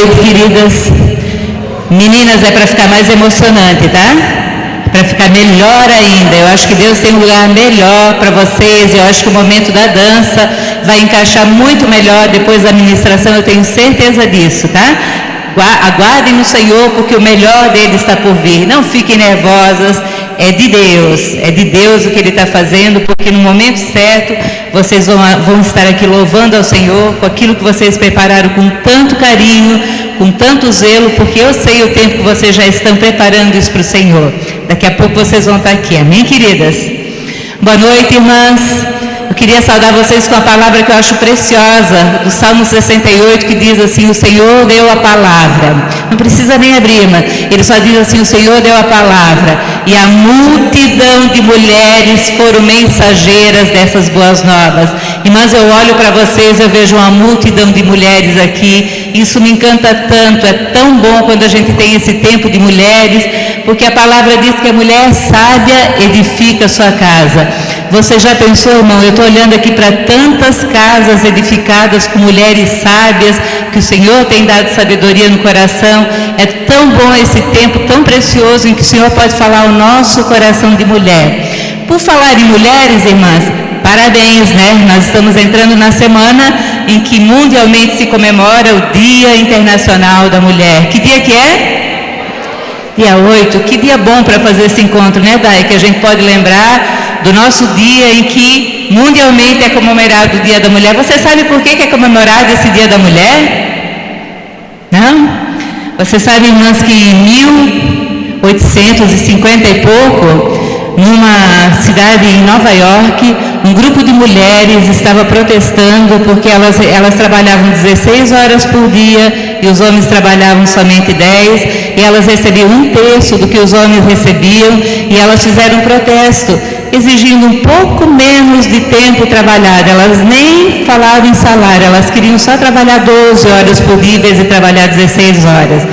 noite, queridas. Meninas, é para ficar mais emocionante, tá? Para ficar melhor ainda. Eu acho que Deus tem um lugar melhor para vocês. Eu acho que o momento da dança vai encaixar muito melhor depois da ministração. Eu tenho certeza disso, tá? Aguardem no Senhor, porque o melhor dele está por vir. Não fiquem nervosas. É de Deus o que Ele está fazendo, porque no momento certo vocês vão estar aqui louvando ao Senhor, com aquilo que vocês prepararam com tanto carinho, com tanto zelo, porque eu sei o tempo que vocês já estão preparando isso para o Senhor. Daqui a pouco vocês vão estar aqui, amém, queridas? Boa noite, irmãs. Eu queria saudar vocês com a palavra que eu acho preciosa, do Salmo 68, que diz assim: o Senhor deu a palavra. Não precisa nem abrir, irmã. Ele só diz assim: o Senhor deu a palavra, e a multidão de mulheres foram mensageiras dessas boas novas. Irmãs, eu olho para vocês, eu vejo uma multidão de mulheres aqui. Isso me encanta tanto, é tão bom quando a gente tem esse tempo de mulheres, porque a palavra diz que a mulher sábia edifica a sua casa. Você já pensou, irmão? Eu estou olhando aqui para tantas casas edificadas com mulheres sábias, que o Senhor tem dado sabedoria no coração. É tão bom esse tempo, tão precioso, em que o Senhor pode falar ao nosso coração de mulher. Por falar em mulheres, irmãs, parabéns, né? Nós estamos entrando na semana em que mundialmente se comemora o Dia Internacional da Mulher. Que dia que é? Dia 8. Que dia bom para fazer esse encontro, né, Dai? Que a gente pode lembrar do nosso dia em que mundialmente é comemorado o Dia da Mulher. Você sabe por que é comemorado esse Dia da Mulher? Não? Você sabe, irmãs, que em 1850 e pouco, numa cidade em Nova York, um grupo de mulheres estava protestando porque elas trabalhavam 16 horas por dia e os homens trabalhavam somente 10, e elas recebiam 1/3 do que os homens recebiam, e elas fizeram um protesto exigindo um pouco menos de tempo trabalhado. Elas nem falavam em salário, elas queriam só trabalhar 12 horas por dia em vez de trabalhar 16 horas.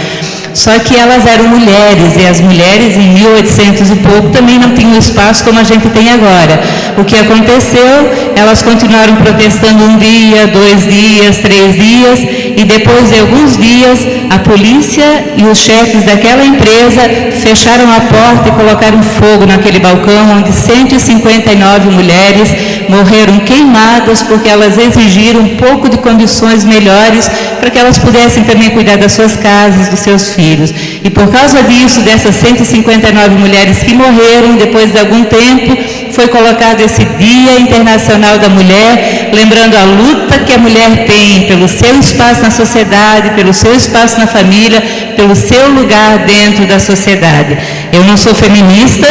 Só que elas eram mulheres, e as mulheres em 1800 e pouco também não tinham espaço como a gente tem agora. O que aconteceu? Elas continuaram protestando 1 dia, 2 dias, 3 dias, e depois de alguns dias a polícia e os chefes daquela empresa fecharam a porta e colocaram fogo naquele balcão, onde 159 mulheres morreram queimadas porque elas exigiram um pouco de condições melhores para que elas pudessem também cuidar das suas casas, dos seus filhos. E por causa disso, dessas 159 mulheres que morreram, depois de algum tempo, foi colocado esse Dia Internacional da Mulher, lembrando a luta que a mulher tem pelo seu espaço na sociedade, pelo seu espaço na família, pelo seu lugar dentro da sociedade. Eu não sou feminista,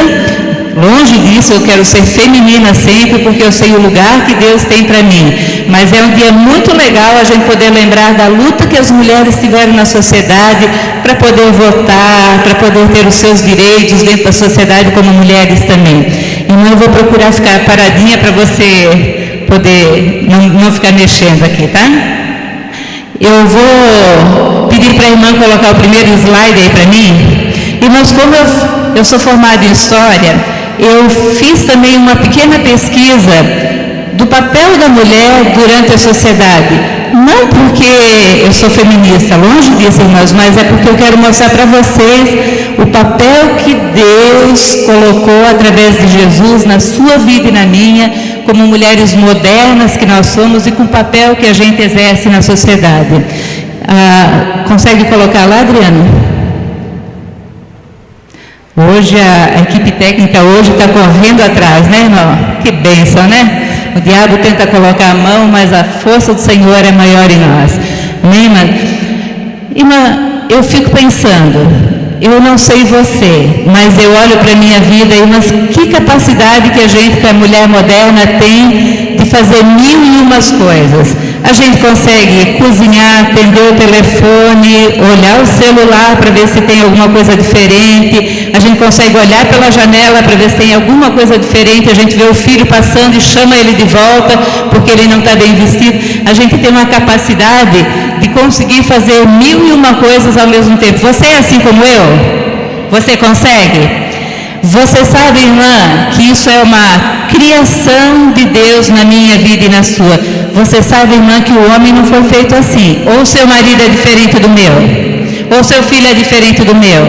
longe disso, eu quero ser feminina sempre, porque eu sei o lugar que Deus tem para mim. Mas é um dia muito legal a gente poder lembrar da luta que as mulheres tiveram na sociedade para poder votar, para poder ter os seus direitos dentro da sociedade como mulheres também. Então eu vou procurar ficar paradinha para você poder não ficar mexendo aqui, tá? Eu vou pedir para a irmã colocar o primeiro slide aí para mim. Irmãos, como eu sou formada em História, eu fiz também uma pequena pesquisa do papel da mulher durante a sociedade. Não porque eu sou feminista, longe disso, irmãos, mas é porque eu quero mostrar para vocês o papel que Deus colocou através de Jesus na sua vida e na minha, como mulheres modernas que nós somos, e com o papel que a gente exerce na sociedade. Consegue colocar lá, Adriano? Hoje a equipe técnica hoje está correndo atrás, né, irmão? Que bênção, né? O diabo tenta colocar a mão, mas a força do Senhor é maior em nós. Amém, irmã? Irmã, eu fico pensando, eu não sei você, mas eu olho para a minha vida, irmãs, que capacidade que a mulher moderna tem de fazer 1001 coisas. A gente consegue cozinhar, atender o telefone, olhar o celular para ver se tem alguma coisa diferente. A gente consegue olhar pela janela para ver se tem alguma coisa diferente. A gente vê o filho passando e chama ele de volta porque ele não está bem vestido. A gente tem uma capacidade de conseguir fazer 1001 coisas ao mesmo tempo. Você é assim como eu? Você consegue? Você sabe, irmã, que isso é uma criação de Deus na minha vida e na sua. Você sabe, irmã, que o homem não foi feito assim. Ou seu marido é diferente do meu, ou seu filho é diferente do meu.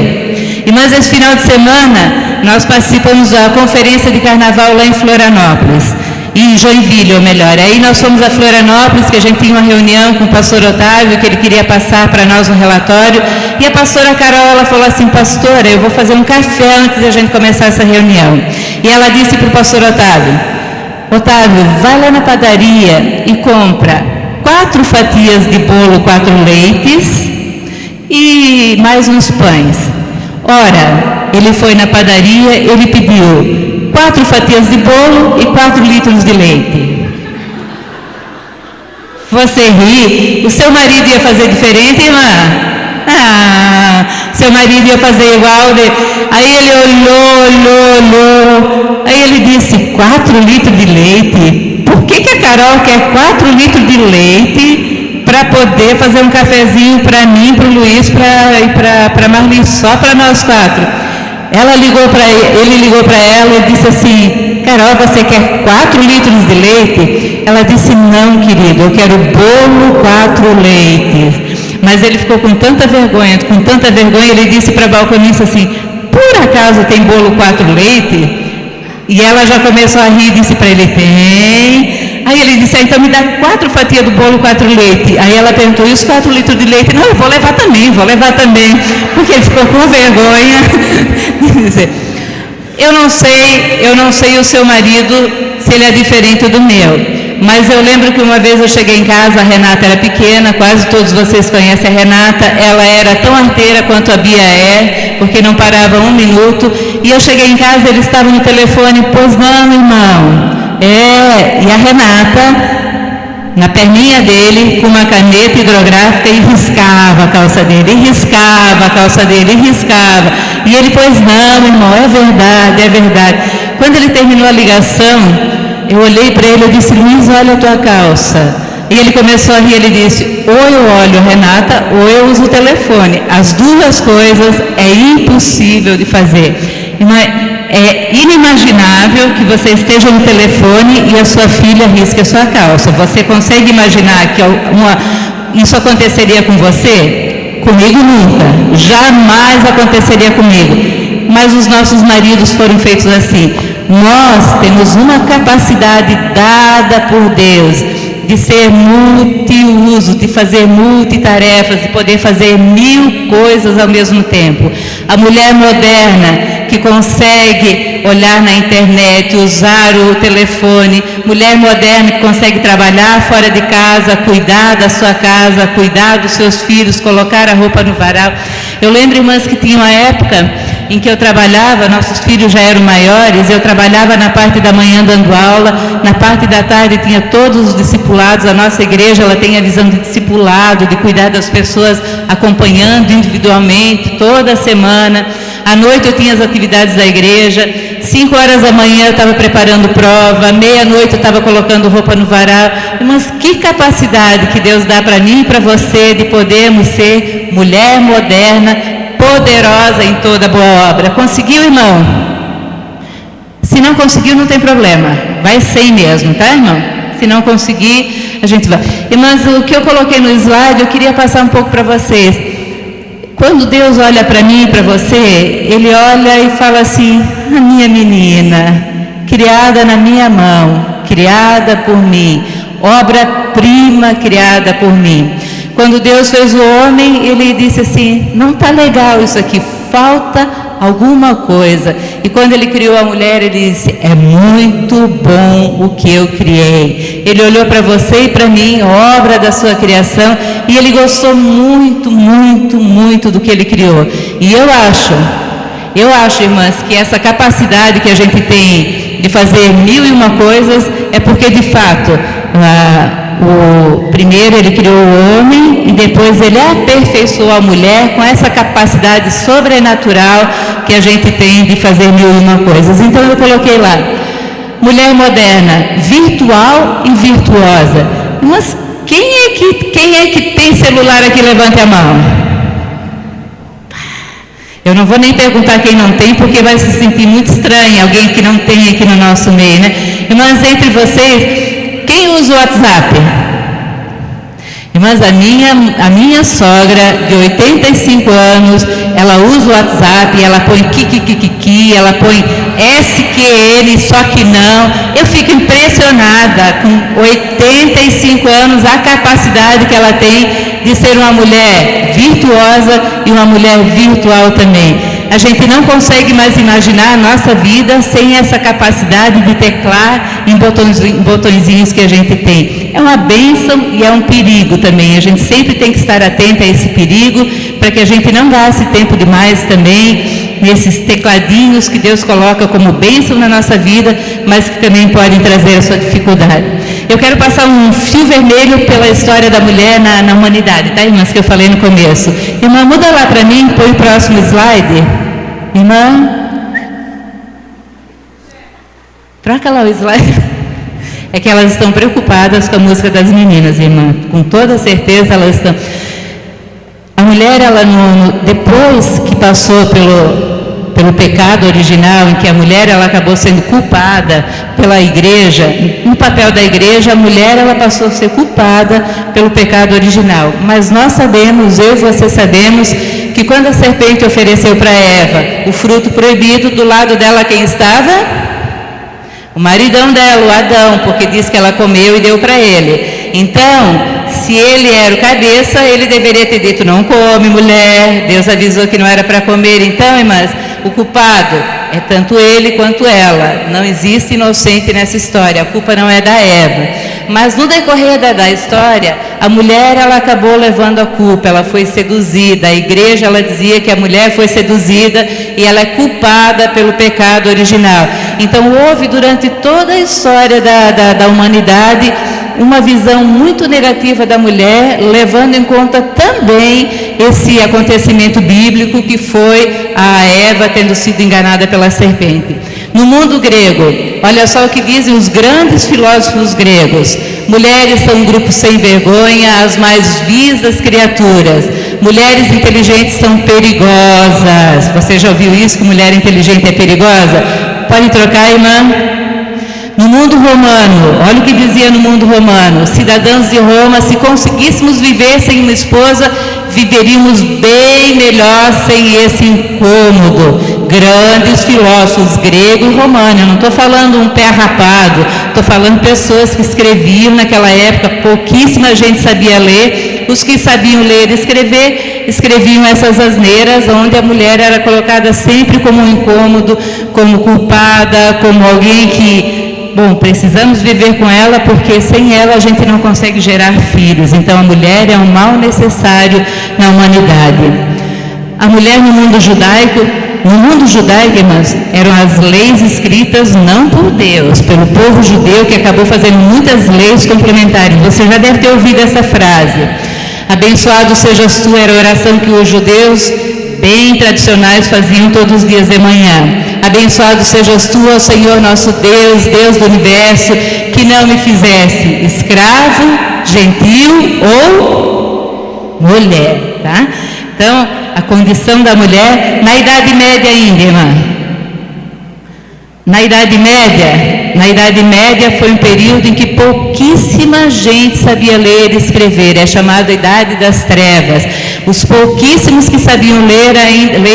Irmãs, esse final de semana, nós participamos da conferência de carnaval lá em Florianópolis. Em Joinville, ou melhor. Aí nós fomos a Florianópolis, que a gente tinha uma reunião com o pastor Otávio, que ele queria passar para nós um relatório, e a pastora Carol, ela falou assim: pastora, eu vou fazer um café antes da gente começar essa reunião. E ela disse para o pastor Otávio: Otávio, vai lá na padaria e compra 4 fatias de bolo 4 leites e mais uns pães. Ora, ele foi na padaria, ele pediu 4 fatias de bolo e 4 litros de leite. Você ri? O seu marido ia fazer diferente, irmã? Seu marido ia fazer igual. Aí ele olhou. Aí ele disse: 4 litros de leite? Por que a Carol quer 4 litros de leite para poder fazer um cafezinho para mim, para o Luiz e para a Marli, só para nós 4? Ele ligou para ela e disse assim: Carol, você quer 4 litros de leite? Ela disse: não, querido, eu quero bolo 4 leites. Mas ele ficou com tanta vergonha, ele disse para a balconista assim: por acaso tem bolo 4 leites? E ela já começou a rir e disse para ele: tem. Aí ele disse: então me dá 4 fatias do bolo 4 leites. Aí ela perguntou: e os 4 litros de leite? Não, eu vou levar também, porque ele ficou com vergonha. Eu não sei o seu marido, se ele é diferente do meu. Mas eu lembro que uma vez eu cheguei em casa, a Renata era pequena, quase todos vocês conhecem a Renata, ela era tão arteira quanto a Bia é, porque não parava um minuto, e eu cheguei em casa, ele estava no telefone: pois não, irmão, e a Renata, na perninha dele, com uma caneta hidrográfica, e riscava a calça dele, e ele: pois não, irmão, é verdade. Quando ele terminou a ligação, eu olhei para ele e disse: Luiz, olha a tua calça. E ele começou a rir, ele disse: ou eu olho Renata, ou eu uso o telefone. As duas coisas é impossível de fazer. É inimaginável que você esteja no telefone e a sua filha risque a sua calça. Você consegue imaginar que isso aconteceria com você? Comigo nunca. Jamais aconteceria comigo. Mas os nossos maridos foram feitos assim. Nós temos uma capacidade dada por Deus de ser multiuso, de fazer multitarefas, de poder fazer 1000 coisas ao mesmo tempo. A mulher moderna que consegue olhar na internet, usar o telefone, mulher moderna que consegue trabalhar fora de casa, cuidar da sua casa, cuidar dos seus filhos, colocar a roupa no varal. Eu lembro, irmãs, que tinha uma época em que eu trabalhava, nossos filhos já eram maiores, eu trabalhava na parte da manhã dando aula, na parte da tarde tinha todos os discipulados. A nossa igreja, ela tem a visão de discipulado, de cuidar das pessoas, acompanhando individualmente, toda semana. À noite eu tinha as atividades da igreja, 5 horas da manhã eu estava preparando prova, meia-noite eu estava colocando roupa no varal. Mas que capacidade que Deus dá para mim e para você de podermos ser mulher moderna, poderosa em toda boa obra. Conseguiu, irmão? Se não conseguiu, não tem problema. Vai sem mesmo, tá, irmão? Se não conseguir, a gente vai. Irmãs, o que eu coloquei no slide, eu queria passar um pouco para vocês. Quando Deus olha para mim e para você, Ele olha e fala assim: a minha menina, criada na minha mão, criada por mim, obra-prima criada por mim. Quando Deus fez o homem, Ele disse assim: não está legal isso aqui, falta alguma coisa. E quando Ele criou a mulher, Ele disse: é muito bom o que eu criei. Ele olhou para você e para mim, obra da sua criação, e Ele gostou muito, muito, muito do que Ele criou. E eu acho, irmãs, que essa capacidade que a gente tem de fazer 1001 coisas é porque, de fato, primeiro Ele criou o homem e depois Ele aperfeiçoou a mulher com essa capacidade sobrenatural que a gente tem de fazer 1001 coisas. Então eu coloquei lá: mulher moderna, virtual e virtuosa. Mas quem é que tem celular aqui? Levante a mão. Eu não vou nem perguntar quem não tem, porque vai se sentir muito estranho alguém que não tem aqui no nosso meio, né? Mas entre vocês, quem usa o WhatsApp? Irmãs, a minha sogra, de 85 anos, ela usa o WhatsApp, ela põe kikikiki, ela põe SQN, só que não. Eu fico impressionada com 85 anos, a capacidade que ela tem de ser uma mulher virtuosa e uma mulher virtual também. A gente não consegue mais imaginar a nossa vida sem essa capacidade de teclar em botõezinhos que a gente tem. É uma bênção e é um perigo também. A gente sempre tem que estar atento a esse perigo, para que a gente não gaste tempo demais também nesses tecladinhos que Deus coloca como bênção na nossa vida, mas que também podem trazer a sua dificuldade. Eu quero passar um fio vermelho pela história da mulher na humanidade, tá, irmãs, que eu falei no começo. Irmã, muda lá para mim, põe o próximo slide. Irmã, troca lá o slide. É que elas estão preocupadas com a música das meninas, irmã. Com toda certeza elas estão. A mulher, ela depois que passou pelo pecado original, em que a mulher ela acabou sendo culpada pela igreja, no papel da igreja, a mulher ela passou a ser culpada pelo pecado original. Mas nós sabemos, eu e você sabemos, que quando a serpente ofereceu para Eva o fruto proibido, do lado dela quem estava? O maridão dela, o Adão, porque diz que ela comeu e deu para ele. Então, se ele era o cabeça, ele deveria ter dito: não come, mulher, Deus avisou que não era para comer. Então, irmãs, o culpado é tanto ele quanto ela. Não existe inocente nessa história, a culpa não é da Eva. Mas no decorrer da história, a mulher ela acabou levando a culpa, ela foi seduzida. A igreja ela dizia que a mulher foi seduzida e ela é culpada pelo pecado original. Então houve durante toda a história da humanidade uma visão muito negativa da mulher, levando em conta também esse acontecimento bíblico que foi a Eva tendo sido enganada pela serpente. No mundo grego, olha só o que dizem os grandes filósofos gregos: mulheres são um grupo sem vergonha, as mais vis das criaturas. Mulheres inteligentes são perigosas. Você já ouviu isso, que mulher inteligente é perigosa? Pode trocar, irmã? No mundo romano, olha o que dizia no mundo romano: cidadãos de Roma, se conseguíssemos viver sem uma esposa, viveríamos bem melhor sem esse incômodo. Grandes filósofos grego e romano, eu não estou falando um pé rapado, estou falando pessoas que escreviam naquela época, pouquíssima gente sabia ler. Os que sabiam ler e escrever, escreviam essas asneiras, onde a mulher era colocada sempre como um incômodo, como culpada, como alguém que, bom, precisamos viver com ela, porque sem ela a gente não consegue gerar filhos. Então a mulher é um mal necessário na humanidade. A mulher no mundo judaico, irmãs, eram as leis escritas não por Deus, pelo povo judeu, que acabou fazendo muitas leis complementares. Você já deve ter ouvido essa frase: abençoado sejas tu, era a oração que os judeus bem tradicionais faziam todos os dias de manhã. Abençoado sejas tu, ó Senhor nosso Deus, Deus do universo, que não me fizesse escravo, gentil ou mulher, tá? Então, a condição da mulher na Idade Média ainda, irmã. Na Idade Média foi um período em que pouquíssima gente sabia ler e escrever. É chamado a Idade das Trevas. Os pouquíssimos que sabiam ler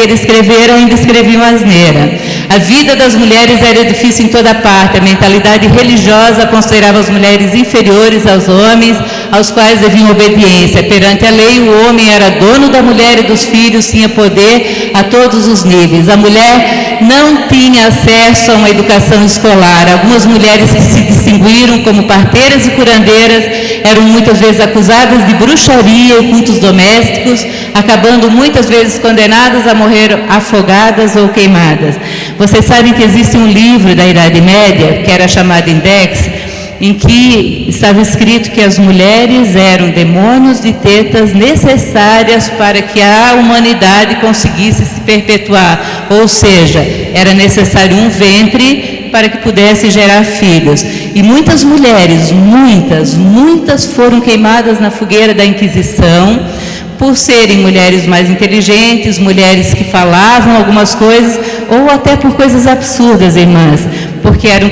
e escrever ainda escreviam asneira. A vida das mulheres era difícil em toda parte. A mentalidade religiosa considerava as mulheres inferiores aos homens, aos quais deviam obediência. Perante a lei, o homem era dono da mulher e dos filhos, tinha poder a todos os níveis. A mulher não tinha acesso a uma educação escolar. Algumas mulheres que se distinguiram como parteiras e curandeiras eram muitas vezes acusadas de bruxaria e cultos domésticos, acabando muitas vezes condenadas a morrer afogadas ou queimadas. Vocês sabem que existe um livro da Idade Média, que era chamado Index, em que estava escrito que as mulheres eram demônios de tetas necessárias para que a humanidade conseguisse se perpetuar. Ou seja, era necessário um ventre para que pudesse gerar filhos. E muitas mulheres, muitas foram queimadas na fogueira da Inquisição, por serem mulheres mais inteligentes, mulheres que falavam algumas coisas, ou até por coisas absurdas, irmãs. porque eram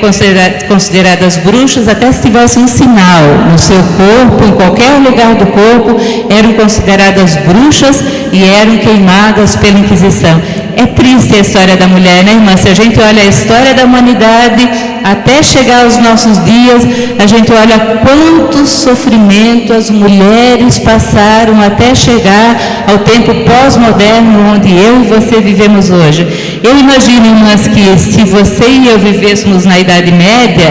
consideradas bruxas até se tivesse um sinal no seu corpo, em qualquer lugar do corpo, eram consideradas bruxas e eram queimadas pela Inquisição. É triste a história da mulher, né, irmã? Se a gente olha a história da humanidade, até chegar aos nossos dias, a gente olha quanto sofrimento as mulheres passaram até chegar ao tempo pós-moderno, onde eu e você vivemos hoje. Eu imagino, irmãs, que se você e eu vivêssemos na Idade Média,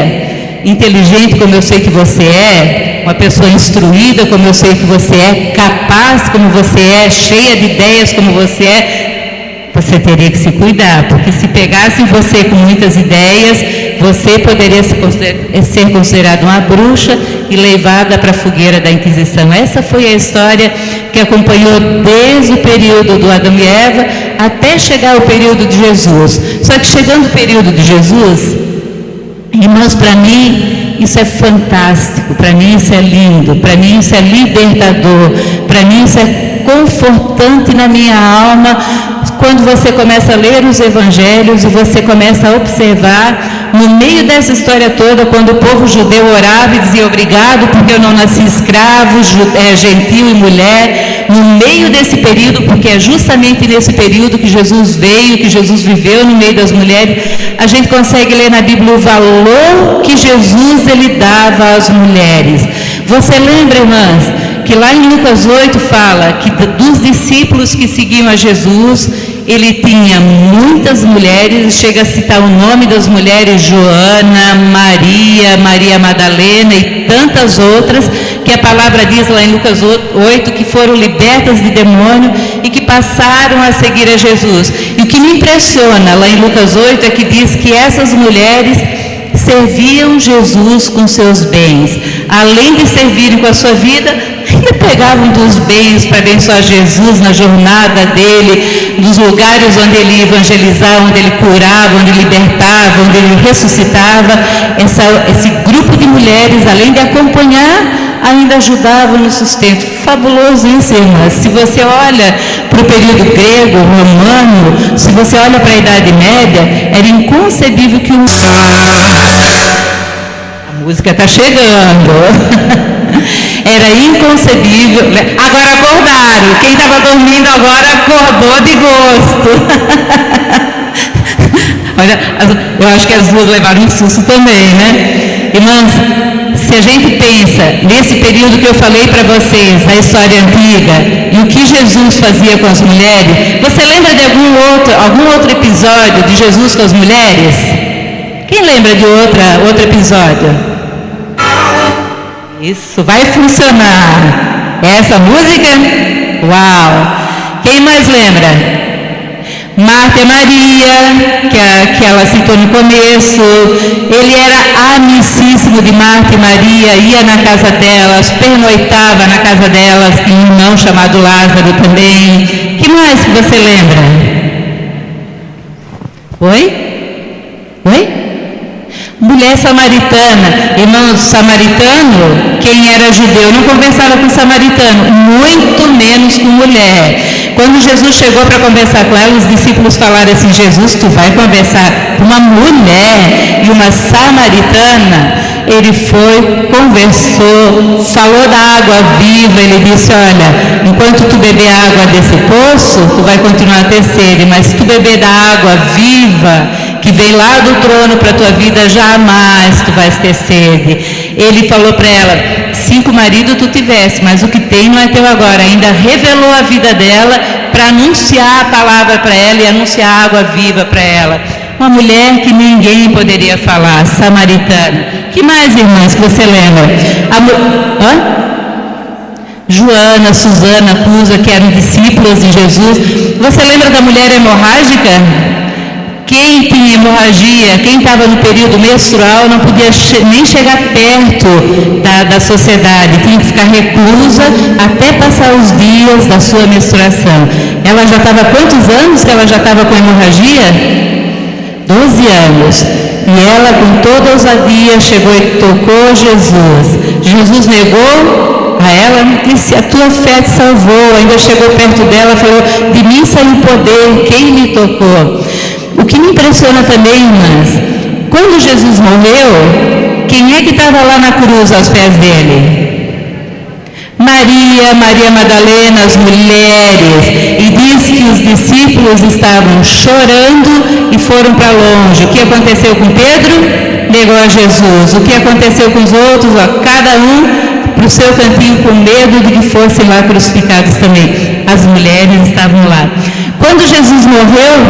inteligente como eu sei que você é, uma pessoa instruída como eu sei que você é, capaz como você é, cheia de ideias como você é, você teria que se cuidar, porque se pegassem você com muitas ideias, você poderia ser considerada uma bruxa e levada para a fogueira da Inquisição. Essa foi a história que acompanhou desde o período do Adão e Eva até chegar ao período de Jesus. Só que chegando o período de Jesus, irmãos, para mim isso é fantástico, para mim isso é lindo, para mim isso é libertador, para mim isso é confortante na minha alma, quando você começa a ler os evangelhos e você começa a observar, no meio dessa história toda, quando o povo judeu orava e dizia obrigado porque eu não nasci escravo, gentil e mulher, no meio desse período, porque é justamente nesse período que Jesus veio, que Jesus viveu no meio das mulheres, a gente consegue ler na Bíblia o valor que Jesus ele dava às mulheres. Você lembra, irmãs, que lá em Lucas 8 fala que dos discípulos que seguiam a Jesus, ele tinha muitas mulheres, chega a citar o nome das mulheres, Joana, Maria Madalena e tantas outras, que a palavra diz lá em Lucas 8, que foram libertas de demônio e que passaram a seguir a Jesus. E o que me impressiona lá em Lucas 8 é que diz que essas mulheres serviam Jesus com seus bens. Além de servirem com a sua vida, ainda pegavam dos bens para abençoar Jesus na jornada dele, nos lugares onde ele evangelizava, onde ele curava, onde ele libertava, onde ele ressuscitava. Esse grupo de mulheres, além de acompanhar, ainda ajudavam no sustento. Fabuloso isso, irmãs. Se você olha para o período grego, romano, se você olha para a Idade Média, era inconcebível que um... A música está chegando. Era inconcebível. Agora acordaram. Quem estava dormindo agora acordou de gosto. Olha, eu acho que as duas levaram um susto também, né? Irmãs, se a gente pensa nesse período que eu falei para vocês, a história antiga, e o que Jesus fazia com as mulheres, você lembra de algum outro episódio de Jesus com as mulheres? Quem lembra de outro episódio? Isso, vai funcionar. Essa música? Uau! Quem mais lembra? Marta e Maria, que ela citou no começo. Ele era amicíssimo de Marta e Maria, ia na casa delas, pernoitava na casa delas, tem um irmão chamado Lázaro também. Que mais que você lembra? Oi? Mulher samaritana. Irmãos, samaritano, quem era judeu não conversava com samaritano, muito menos com mulher. Quando Jesus chegou para conversar com ela, os discípulos falaram assim: Jesus, tu vai conversar com uma mulher e uma samaritana? Ele foi, conversou, falou da água viva. Ele disse: olha, enquanto tu beber a água desse poço, tu vai continuar a ter sede, mas se tu beber da água viva que vem lá do trono para a tua vida, jamais tu vais ter sede. Ele falou para ela: 5 maridos tu tivesse, mas o que tem não é teu agora. Ainda revelou a vida dela para anunciar a palavra para ela e anunciar a água viva para ela. Uma mulher que ninguém poderia falar, samaritana. Que mais, irmãs, que você lembra? Joana, Susana, Cusa, que eram discípulas de Jesus. Você lembra da mulher hemorrágica? Quem tinha hemorragia, quem estava no período menstrual, não podia nem chegar perto da sociedade, tinha que ficar reclusa até passar os dias da sua menstruação. Ela já estava, quantos anos que ela já estava com hemorragia? 12 anos. E ela, com toda ousadia, chegou e tocou Jesus. Jesus negou a ela, disse: a tua fé te salvou. Ainda chegou perto dela e falou: de mim saiu poder, quem me tocou? O que me impressiona também, irmãs, Quando Jesus morreu, quem é que estava lá na cruz aos pés dele? Maria, Maria Madalena, as mulheres, e diz que os discípulos estavam chorando e foram para longe. O que aconteceu com Pedro? Negou a Jesus. O que aconteceu com os outros? Cada um para o seu cantinho com medo de que fossem lá crucificados também. As mulheres estavam lá. Quando Jesus morreu,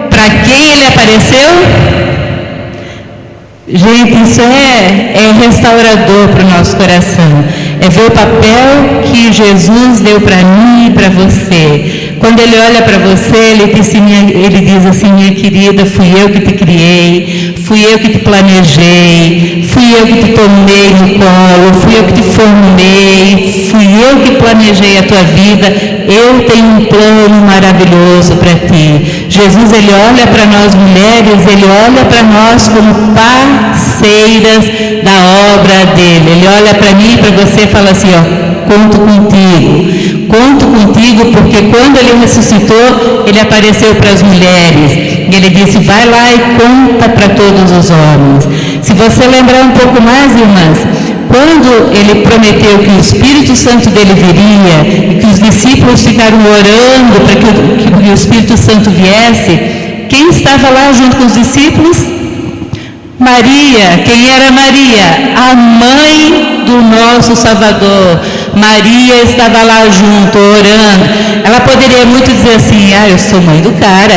para quem ele apareceu? Gente, isso é restaurador para o nosso coração. É ver o papel que Jesus deu para mim e para você. Quando ele olha para você, ele diz assim: minha querida, fui eu que te criei, fui eu que te planejei, fui eu que te tomei no colo, fui eu que te formei, fui eu que planejei a tua vida. Eu tenho um plano maravilhoso para ti. Jesus, ele olha para nós mulheres, ele olha para nós como parceiras da obra dele. Ele olha para mim e para você e fala assim: ó, conto contigo, porque quando ele ressuscitou, ele apareceu para as mulheres. E ele disse: vai lá e conta para todos os homens. Se você lembrar um pouco mais, irmãs, quando ele prometeu que o Espírito Santo dele viria e que os discípulos ficaram orando para que o Espírito Santo viesse, quem estava lá junto com os discípulos? Maria. Quem era Maria? A mãe do nosso Salvador. Maria estava lá junto, orando. Ela poderia muito dizer assim: eu sou mãe do cara,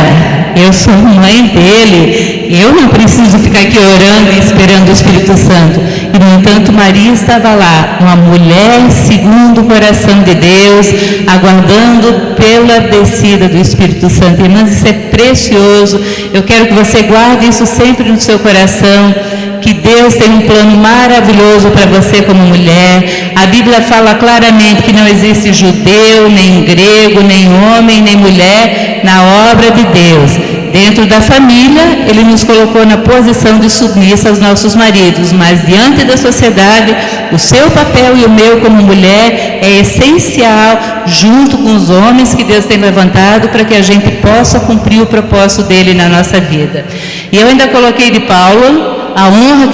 eu sou mãe dele, eu não preciso ficar aqui orando e esperando o Espírito Santo. E no entanto, Maria estava lá, uma mulher segundo o coração de Deus, aguardando pela descida do Espírito Santo. Irmãs, isso é precioso. Eu quero que você guarde isso sempre no seu coração, que Deus tem um plano maravilhoso para você como mulher. A Bíblia fala claramente que não existe judeu, nem grego, nem homem, nem mulher na obra de Deus. Dentro da família, ele nos colocou na posição de submissa aos nossos maridos, mas diante da sociedade, o seu papel e o meu como mulher é essencial, junto com os homens que Deus tem levantado, para que a gente possa cumprir o propósito dele na nossa vida. E eu ainda coloquei de Paulo a honra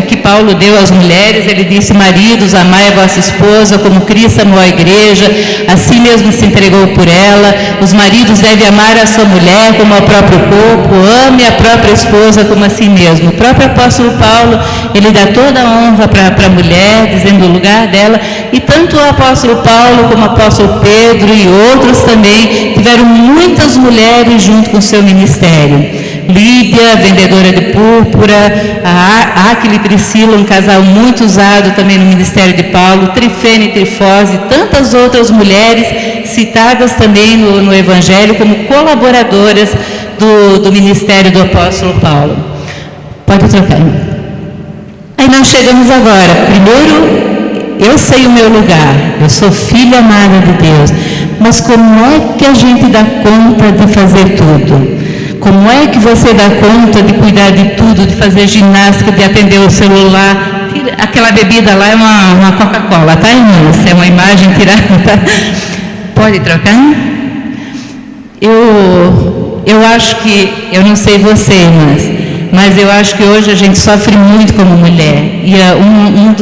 que Paulo deu às mulheres. Ele disse: maridos, amai a vossa esposa como Cristo amou a igreja, assim mesmo se entregou por ela. Os maridos devem amar a sua mulher como ao próprio corpo, ame a própria esposa como a si mesmo. O próprio apóstolo Paulo, ele dá toda a honra para a mulher, dizendo o lugar dela, e tanto o apóstolo Paulo como o apóstolo Pedro e outros também tiveram muitas mulheres junto com o seu ministério. Lídia, vendedora de púrpura, a Áquila e Priscila, um casal muito usado também no ministério de Paulo, Trifene e Trifose, e tantas outras mulheres citadas também no Evangelho como colaboradoras do ministério do apóstolo Paulo. Pode trocar. Aí nós chegamos agora. Primeiro, eu sei o meu lugar, eu sou filha amada de Deus, mas como é que a gente dá conta de fazer tudo? Como é que você dá conta de cuidar de tudo, de fazer ginástica, de atender o celular? Aquela bebida lá é uma Coca-Cola, tá, irmãs? É uma imagem tirada, tá? Pode trocar? Eu acho que, eu não sei você, mas eu acho que hoje a gente sofre muito como mulher. E uma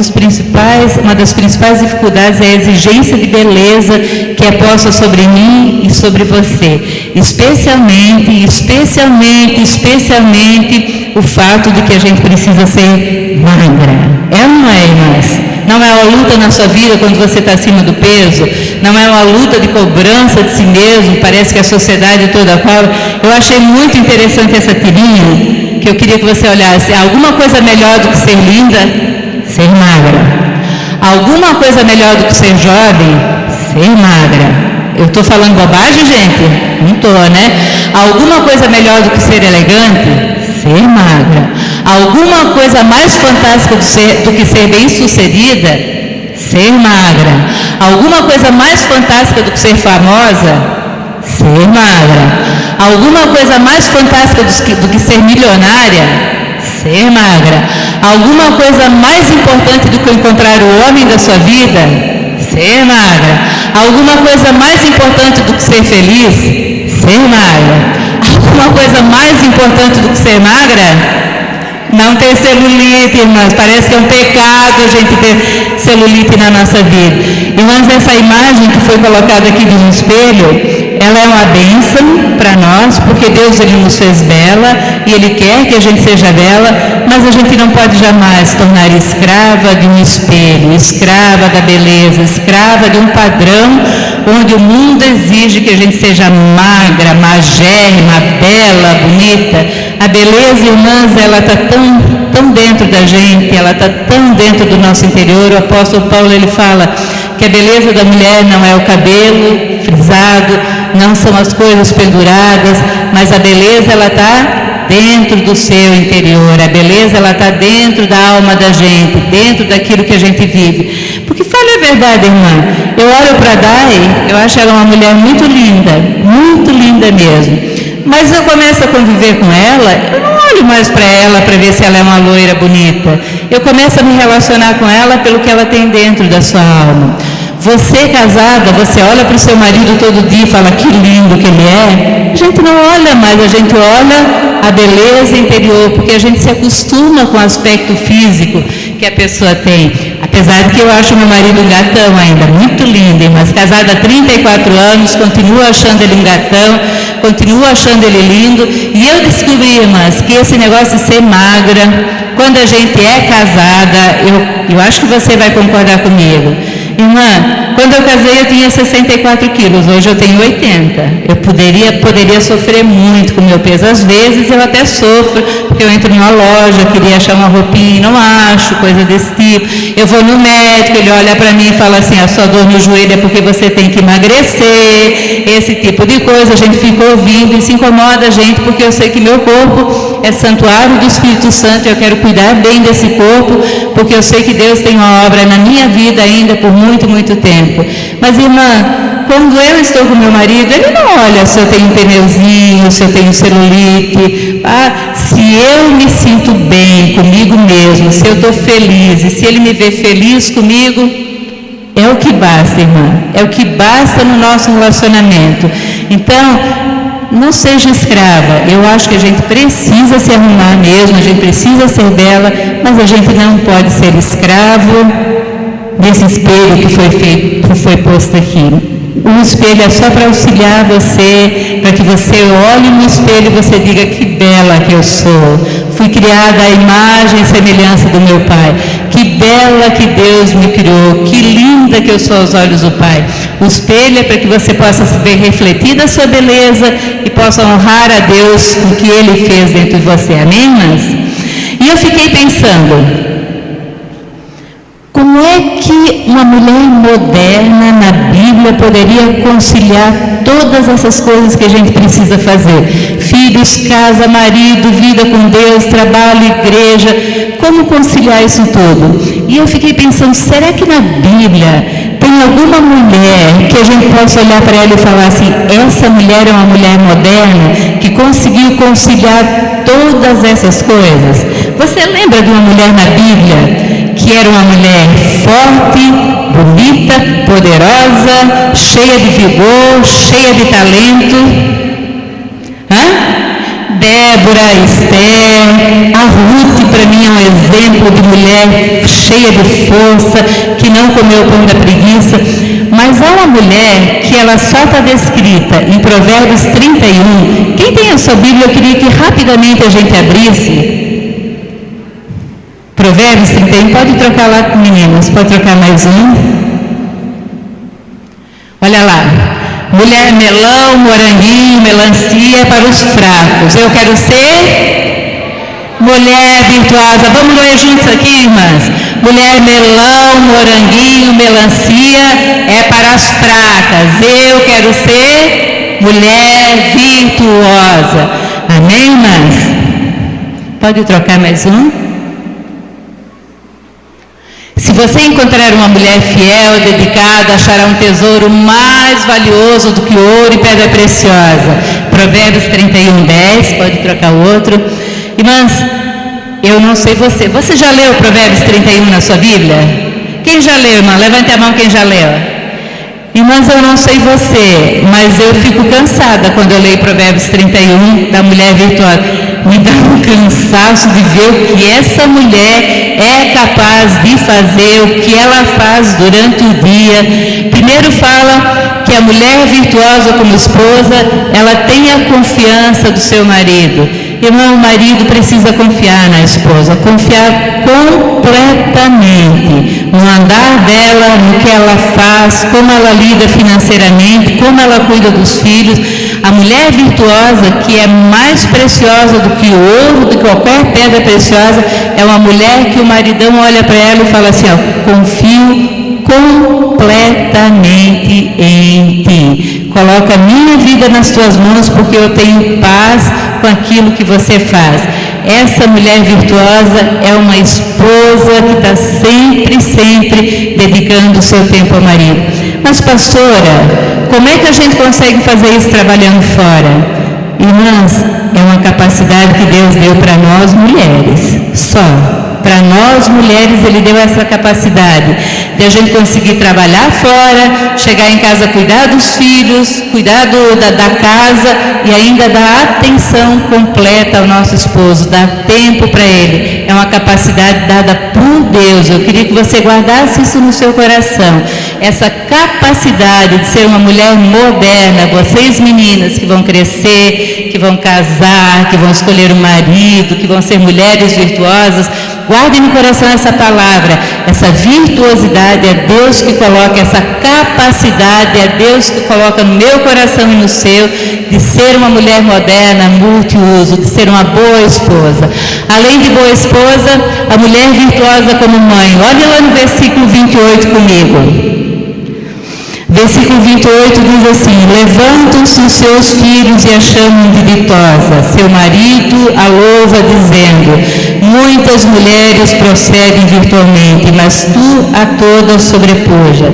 das principais dificuldades é a exigência de beleza que é posta sobre mim e sobre você. Especialmente o fato de que a gente precisa ser magra. É ou não é, irmãs? Não é uma luta na sua vida quando você está acima do peso? Não é uma luta de cobrança de si mesmo? Parece que a sociedade toda cobra. Eu achei muito interessante essa tirinha, que eu queria que você olhasse. Alguma coisa melhor do que ser linda? Ser magra. Alguma coisa melhor do que ser jovem? Ser magra. Eu estou falando bobagem, gente? Não estou, né? Alguma coisa melhor do que ser elegante? Ser magra. Alguma coisa mais fantástica do que ser bem-sucedida? Ser magra. Alguma coisa mais fantástica do que ser famosa? Ser magra. Alguma coisa mais fantástica do que ser milionária? Ser magra. Alguma coisa mais importante do que encontrar o homem da sua vida? Ser magra. Alguma coisa mais importante do que ser feliz? Ser magra. Alguma coisa mais importante do que ser magra? Não ter celulite, irmãs. Parece que é um pecado a gente ter celulite na nossa vida. Irmãs, essa imagem que foi colocada aqui de um espelho, ela é uma bênção para nós, porque Deus ele nos fez bela e Ele quer que a gente seja bela, mas a gente não pode jamais se tornar escrava de um espelho, escrava da beleza, escrava de um padrão onde o mundo exige que a gente seja magra, magérrima, bela, bonita. A beleza, irmãs, ela está tão dentro da gente, ela está tão dentro do nosso interior. O apóstolo Paulo ele fala que a beleza da mulher não é o cabelo frisado, não são as coisas penduradas, mas a beleza ela está dentro do seu interior, a beleza ela está dentro da alma da gente, dentro daquilo que a gente vive. Porque fale a verdade, irmã, eu olho para a Dai, eu acho ela uma mulher muito linda mesmo. Mas eu começo a conviver com ela, eu não olho mais para ela para ver se ela é uma loira bonita. Eu começo a me relacionar com ela pelo que ela tem dentro da sua alma. Você casada, você olha para o seu marido todo dia e fala que lindo que ele é. A gente não olha mais, a gente olha a beleza interior, porque a gente se acostuma com o aspecto físico que a pessoa tem. Apesar de que eu acho meu marido um gatão ainda, muito lindo, mas casada há 34 anos, continuo achando ele um gatão, continuo achando ele lindo. E eu descobri, irmãs, que esse negócio de ser magra, quando a gente é casada, eu acho que você vai concordar comigo. Irmã, quando eu casei eu tinha 64 quilos, hoje eu tenho 80. Eu poderia sofrer muito com o meu peso. Às vezes eu até sofro, porque eu entro numa loja, queria achar uma roupinha e não acho, coisa desse tipo. Eu vou no médico, ele olha para mim e fala assim, a sua dor no joelho é porque você tem que emagrecer, esse tipo de coisa. A gente fica ouvindo e se incomoda a gente, porque eu sei que meu corpo é santuário do Espírito Santo, eu quero cuidar bem desse corpo, porque eu sei que Deus tem uma obra na minha vida ainda por muito tempo. Mas, irmã, quando eu estou com meu marido, ele não olha se eu tenho um pneuzinho, se eu tenho celulite. Se eu me sinto bem comigo mesmo, se eu estou feliz, e se ele me vê feliz comigo, é o que basta, irmã. É o que basta no nosso relacionamento. Então, não seja escrava. Eu acho que a gente precisa se arrumar mesmo, a gente precisa ser bela, mas a gente não pode ser escravo desse espelho que foi posto aqui. O espelho é só para auxiliar você, para que você olhe no espelho e você diga que bela que eu sou. Fui criada à imagem e semelhança do meu Pai. Que bela que Deus me criou. Que linda que eu sou aos olhos do Pai. O espelho é para que você possa se ver refletida a sua beleza e possa honrar a Deus com o que Ele fez dentro de você. Amém, irmãs? E eu fiquei pensando, como é que uma mulher moderna na Bíblia poderia conciliar todas essas coisas que a gente precisa fazer? Filhos, casa, marido, vida com Deus, trabalho, igreja. Como conciliar isso tudo? E eu fiquei pensando, será que na Bíblia tem alguma mulher que a gente possa olhar para ela e falar assim, essa mulher é uma mulher moderna que conseguiu conciliar todas essas coisas? Você lembra de uma mulher na Bíblia que era uma mulher forte, bonita, poderosa, cheia de vigor, cheia de talento? Débora, Esther, a Ruth para mim é um exemplo de mulher cheia de força, que não comeu o pão da preguiça. Mas há uma mulher que ela só está descrita em Provérbios 31. Quem tem a sua Bíblia, eu queria que rapidamente a gente abrisse. Provérbios 31, pode trocar lá, meninas, pode trocar mais um. Olha lá, mulher melão, moranguinho, melancia para os fracos. Eu quero ser mulher virtuosa. Vamos ler juntos aqui, irmãs? Mulher melão, moranguinho, melancia é para as fracas. Eu quero ser mulher virtuosa. Amém, irmãs? Pode trocar mais um? Se você encontrar uma mulher fiel, dedicada, achará um tesouro mais valioso do que ouro e pedra preciosa. Provérbios 31, 10, pode trocar o outro. Irmãs, eu não sei você. Você já leu Provérbios 31 na sua Bíblia? Quem já leu, irmã? Levante a mão quem já leu. Irmãs, eu não sei você, mas eu fico cansada quando eu leio Provérbios 31 da mulher virtuosa. me dá um cansaço de ver o que essa mulher é capaz de fazer, o que ela faz durante o dia. Primeiro fala que a mulher virtuosa como esposa, ela tem a confiança do seu marido. Irmão, o marido precisa confiar na esposa, confiar completamente no andar dela, no que ela faz, como ela lida financeiramente, como ela cuida dos filhos. A mulher virtuosa, que é mais preciosa do que o ouro, de qualquer pedra preciosa, é uma mulher que o maridão olha para ela e fala assim, ó, confio completamente em ti. Coloca a minha vida nas tuas mãos, porque eu tenho paz com aquilo que você faz. Essa mulher virtuosa é uma esposa que está sempre dedicando o seu tempo ao marido. Mas, pastora, como é que a gente consegue fazer isso trabalhando fora? Irmãs, é uma capacidade que Deus deu para nós mulheres, só. Para nós mulheres Ele deu essa capacidade de a gente conseguir trabalhar fora, chegar em casa, cuidar dos filhos, cuidar da casa e ainda dar atenção completa ao nosso esposo, dar tempo para ele. É uma capacidade dada por Deus. Eu queria que você guardasse isso no seu coração. Essa capacidade de ser uma mulher moderna, vocês meninas que vão crescer, que vão casar, que vão escolher um marido, que vão ser mulheres virtuosas, guardem no coração essa palavra, essa virtuosidade. É Deus que coloca essa capacidade, é Deus que coloca no meu coração e no seu, de ser uma mulher moderna, multiuso, de ser uma boa esposa. Além de boa esposa, a mulher virtuosa como mãe. Olha lá no versículo 28 comigo. Versículo 28 diz assim: levantam-se os seus filhos e a chamam de ditosa. Seu marido a louva dizendo: muitas mulheres procedem virtualmente, mas tu a todas sobrepuja.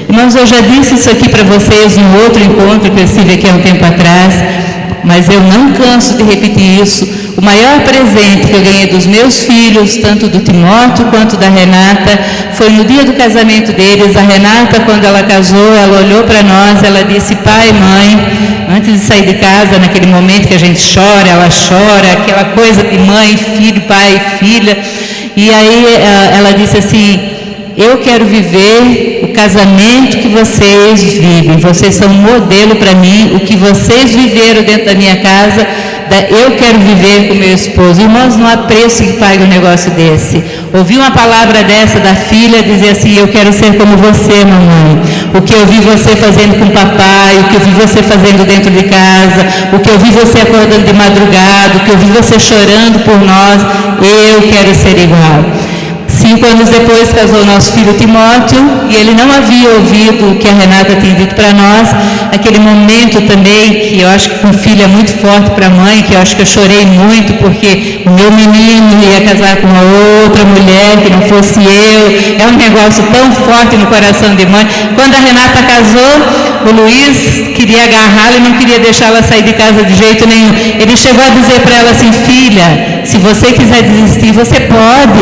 Irmãos, eu já disse isso aqui para vocês em outro encontro que eu estive aqui há um tempo atrás, mas eu não canso de repetir isso. O maior presente que eu ganhei dos meus filhos, tanto do Timóteo quanto da Renata, foi no dia do casamento deles. A Renata, quando ela casou, ela olhou para nós, ela disse: pai, mãe, antes de sair de casa, naquele momento que a gente chora, ela chora, aquela coisa de mãe, filho, pai, filha. E aí ela disse assim: eu quero viver o casamento que vocês vivem, vocês são um modelo para mim, o que vocês viveram dentro da minha casa, eu quero viver com meu esposo. Irmãos, não há preço que pague um negócio desse. Ouvi uma palavra dessa da filha dizer assim: eu quero ser como você, mamãe. O que eu vi você fazendo com o papai, o que eu vi você fazendo dentro de casa, o que eu vi você acordando de madrugada, o que eu vi você chorando por nós, eu quero ser igual. 5 anos depois casou o nosso filho Timóteo, e ele não havia ouvido o que a Renata tinha dito para nós. Aquele momento também, que eu acho que com filho é muito forte para a mãe, que eu acho que eu chorei muito, porque o meu menino ia casar com uma outra mulher, que não fosse eu. É um negócio tão forte no coração de mãe. Quando a Renata casou, o Luiz queria agarrá-la e não queria deixá-la sair de casa de jeito nenhum. Ele chegou a dizer para ela assim: filha, se você quiser desistir, você pode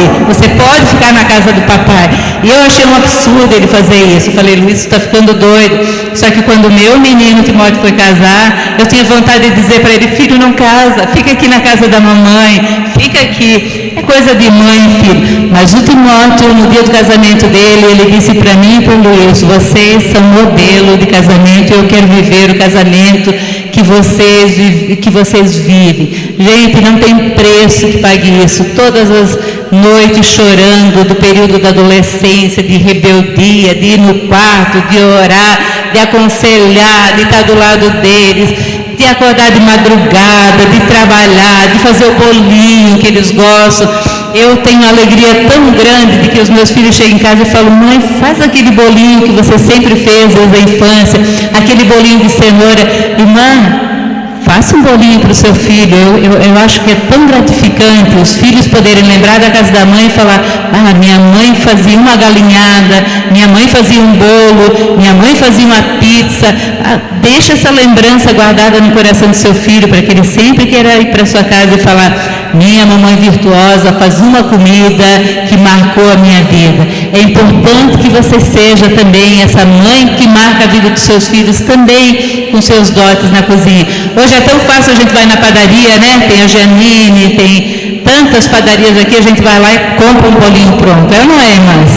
ficar na casa do papai. E eu achei um absurdo ele fazer isso. Eu falei: Luiz, você está ficando doido. Só que quando o meu menino Timóteo foi casar, eu tinha vontade de dizer para ele: filho, não casa, fica aqui na casa da mamãe, fica aqui. É coisa de mãe e filho. Mas o Timóteo, no dia do casamento dele, ele disse para mim e para o Luiz: vocês são modelo de casamento, eu quero viver o casamento que vocês vivem. Gente, não tem preço que pague isso. Todas as noites chorando do período da adolescência, de rebeldia, de ir no quarto, de orar, de aconselhar, de estar do lado deles, de acordar de madrugada, de trabalhar, de fazer o bolinho que eles gostam. Eu tenho uma alegria tão grande de que os meus filhos chegam em casa e falam: mãe, faz aquele bolinho que você sempre fez desde a infância, aquele bolinho de cenoura. Irmã, faça um bolinho para o seu filho. Eu acho que é tão gratificante os filhos poderem lembrar da casa da mãe e falar: ah, minha mãe fazia uma galinhada, minha mãe fazia um bolo, minha mãe fazia uma pizza. Ah, deixa essa lembrança guardada no coração do seu filho, para que ele sempre queira ir para sua casa e falar: minha mamãe virtuosa faz uma comida que marcou a minha vida. É importante que você seja também essa mãe que marca a vida dos seus filhos também com seus dotes na cozinha. Hoje é tão fácil, a gente vai na padaria, né? Tem a Janine, tem tantas padarias aqui, a gente vai lá e compra um bolinho pronto. É ou não é, irmãs?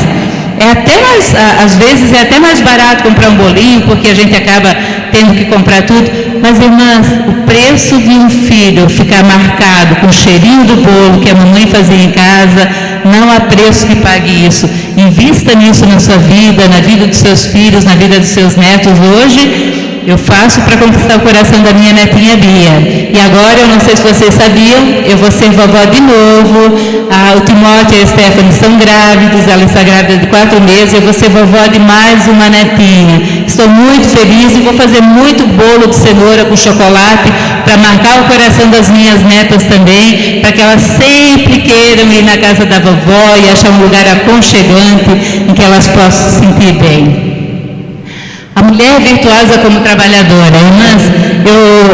É até mais, às vezes é até mais barato comprar um bolinho, porque a gente acaba tendo que comprar tudo. Mas, irmãs, o preço de um filho ficar marcado com o cheirinho do bolo que a mamãe fazia em casa, não há preço que pague isso. Invista nisso na sua vida, na vida dos seus filhos, na vida dos seus netos. Hoje eu faço para conquistar o coração da minha netinha Bia. E agora, eu não sei se vocês sabiam, eu vou ser vovó de novo. O Timóteo e a Stephanie são grávidos, ela está grávida de 4 meses, eu vou ser vovó de mais uma netinha. Estou muito feliz e vou fazer muito bolo de cenoura com chocolate para marcar o coração das minhas netas também, para que elas sempre queiram ir na casa da vovó e achar um lugar aconchegante em que elas possam se sentir bem. A mulher virtuosa como trabalhadora. Irmãs,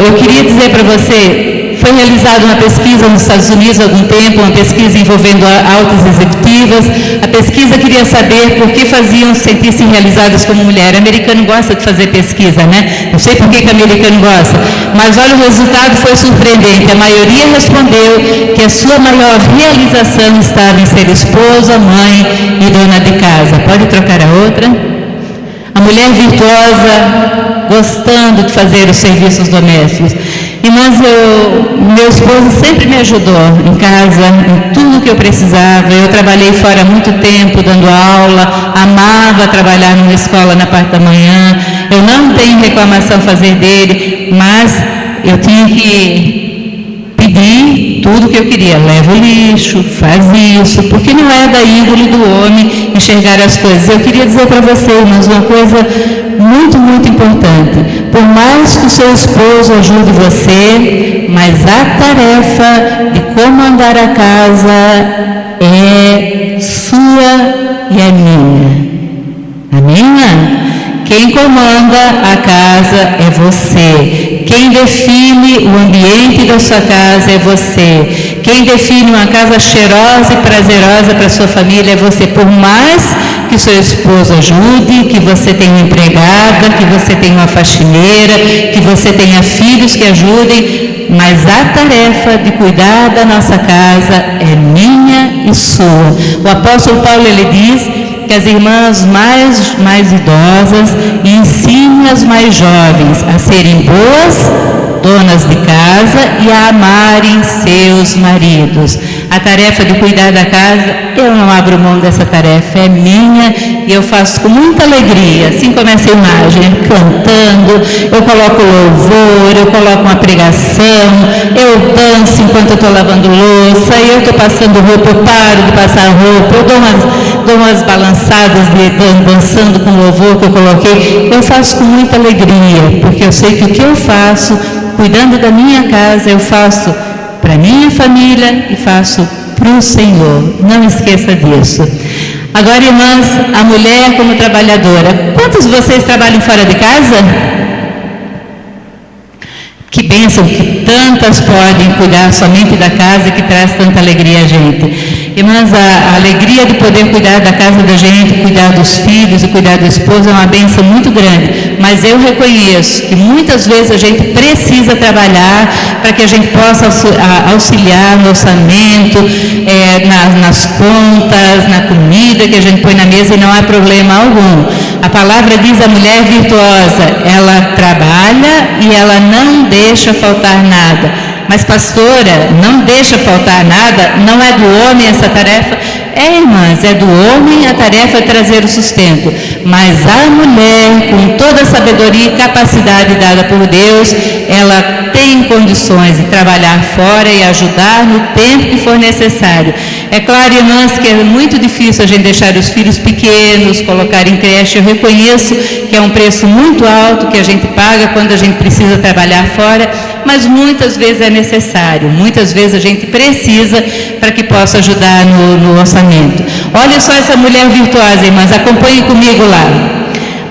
eu queria dizer para você, foi realizada uma pesquisa nos Estados Unidos há algum tempo, uma pesquisa envolvendo altas executivas. A pesquisa queria saber por que faziam sentir-se realizadas como mulher. O americano gosta de fazer pesquisa, né? Não sei por que o americano gosta, mas olha, o resultado foi surpreendente. A maioria respondeu que a sua maior realização estava em ser esposa, mãe e dona de casa. Pode trocar a outra? A mulher virtuosa, gostando de fazer os serviços domésticos. Irmãs, meu esposo sempre me ajudou em casa, em tudo que eu precisava. Eu trabalhei fora há muito tempo, dando aula, amava trabalhar numa escola na parte da manhã. Eu não tenho reclamação a fazer dele, mas eu tinha que pedir tudo que eu queria. Leva o lixo, faz isso, porque não é da índole do homem enxergar as coisas. Eu queria dizer para vocês, irmãos, uma coisa muito, muito importante. Por mais que o seu esposo ajude você, mas a tarefa de comandar a casa é sua e é minha. A minha? Quem comanda a casa é você. Quem define o ambiente da sua casa é você. Quem define uma casa cheirosa e prazerosa para a sua família é você. Por mais que seu esposo ajude, que você tenha empregada, que você tenha uma faxineira, que você tenha filhos que ajudem, mas a tarefa de cuidar da nossa casa é minha e sua. O apóstolo Paulo, ele diz que as irmãs mais idosas ensinem as mais jovens a serem boas donas de casa e a amarem seus maridos. A tarefa de cuidar da casa, eu não abro mão dessa tarefa, é minha e eu faço com muita alegria, assim como essa imagem, cantando, eu coloco louvor, eu coloco uma pregação, eu danço enquanto eu estou lavando louça, eu estou passando roupa, eu paro de passar roupa, eu dou umas balançadas dançando com o louvor que eu coloquei. Eu faço com muita alegria, porque eu sei que o que eu faço, cuidando da minha casa, eu faço para minha família e faço para o Senhor. Não esqueça disso. Agora, irmãs, a mulher como trabalhadora. Quantos de vocês trabalham fora de casa? Que bênção que tantas podem cuidar somente da casa, que traz tanta alegria a gente. Irmãs, a alegria de poder cuidar da casa da gente, cuidar dos filhos e cuidar do esposo é uma bênção muito grande. Mas eu reconheço que muitas vezes a gente precisa trabalhar para que a gente possa auxiliar no orçamento, nas contas, na comida que a gente põe na mesa, e não há problema algum. A palavra diz: a mulher virtuosa, ela trabalha e ela não deixa faltar nada. Mas, pastora, não deixa faltar nada, não é do homem essa tarefa? É, irmãs, é do homem, a tarefa é trazer o sustento. Mas a mulher, com toda a sabedoria e capacidade dada por Deus, ela tem condições de trabalhar fora e ajudar no tempo que for necessário. É claro, irmãs, que é muito difícil a gente deixar os filhos pequenos, colocar em creche. Eu reconheço que é um preço muito alto que a gente paga quando a gente precisa trabalhar fora, mas muitas vezes é necessário, muitas vezes a gente precisa para que possa ajudar no orçamento. Olha só essa mulher virtuosa, irmãs, acompanhe comigo lá.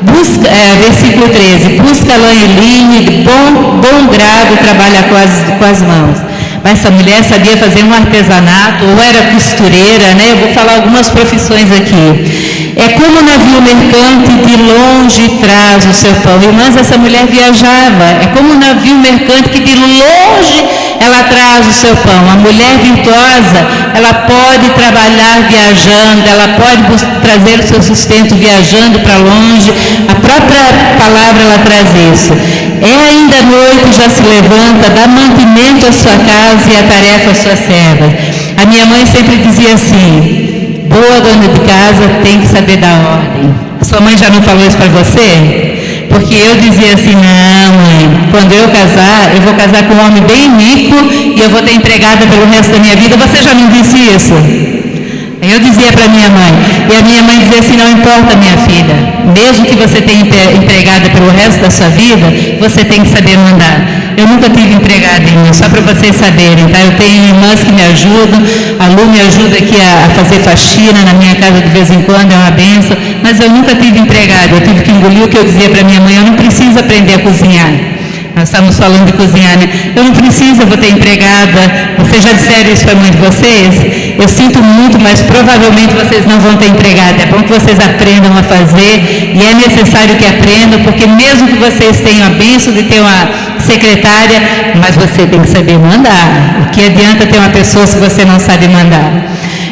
Busca, versículo 13, busca lã e linho, de bom grado trabalha com as mãos. Essa mulher sabia fazer um artesanato, ou era costureira, né? Eu vou falar algumas profissões aqui. É como o navio mercante de longe traz o seu pão. Irmãs, essa mulher viajava. É como o navio mercante que de longe ela traz o seu pão. A mulher virtuosa, ela pode trabalhar viajando, ela pode trazer o seu sustento viajando para longe. A própria palavra, ela traz isso. É ainda noite, já se levanta, dá mantimento à sua casa e a tarefa às suas servas. A minha mãe sempre dizia assim: boa dona de casa tem que saber dar ordem. Sua mãe já não falou isso para você? Porque eu dizia assim: não, mãe, quando eu casar, eu vou casar com um homem bem rico e eu vou ter empregada pelo resto da minha vida. Você já não disse isso? Eu dizia para minha mãe, e a minha mãe dizia assim: não importa, minha filha, mesmo que você tenha empregada pelo resto da sua vida, você tem que saber mandar. Eu nunca tive empregada, irmã, só para vocês saberem, tá? Eu tenho irmãs que me ajudam, a Lu me ajuda aqui a fazer faxina na minha casa de vez em quando, é uma benção, mas eu nunca tive empregada. Eu tive que engolir o que eu dizia para minha mãe: eu não preciso aprender a cozinhar. Nós estamos falando de cozinhar, né? Eu não preciso, eu vou ter empregada. Vocês já disseram isso para mãe de vocês? Eu sinto muito, mas provavelmente vocês não vão ter empregada. É bom que vocês aprendam a fazer, e é necessário que aprendam, porque mesmo que vocês tenham a bênção de ter uma secretária, mas você tem que saber mandar. O que adianta ter uma pessoa se você não sabe mandar?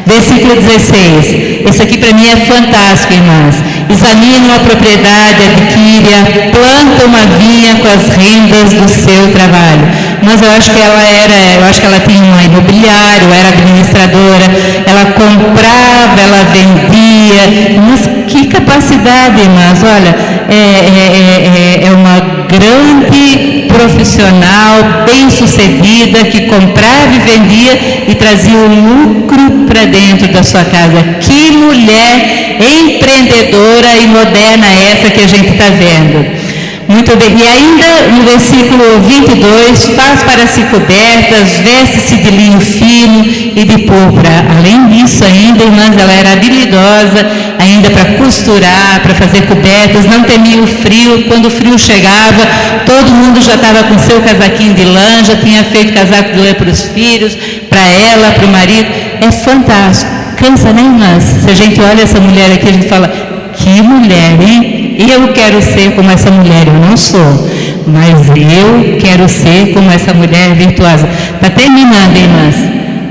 Versículo 16, esse aqui para mim é fantástico, irmãs. Examina uma propriedade, adquire-a, planta uma vinha com as rendas do seu trabalho. Mas eu acho que ela tinha uma imobiliária, era administradora, ela comprava, ela vendia. Mas que capacidade, irmãs, olha, é uma grande profissional, bem-sucedida, que comprava e vendia e trazia o lucro para dentro da sua casa. Que mulher empreendedora e moderna essa que a gente está vendo. Muito bem, e ainda no versículo 22, faz para si cobertas, veste-se de linho fino e de púrpura. Além disso ainda, irmãs, ela era habilidosa ainda para costurar, para fazer cobertas, não temia o frio. Quando o frio chegava, todo mundo já estava com seu casaquinho de lã, já tinha feito casaco de lã para os filhos, para ela, para o marido. É fantástico. Cansa, né, irmãs? Se a gente olha essa mulher aqui, a gente fala: que mulher, hein? Eu quero ser como essa mulher. Eu não sou, mas eu quero ser como essa mulher virtuosa. Está terminando, irmãs.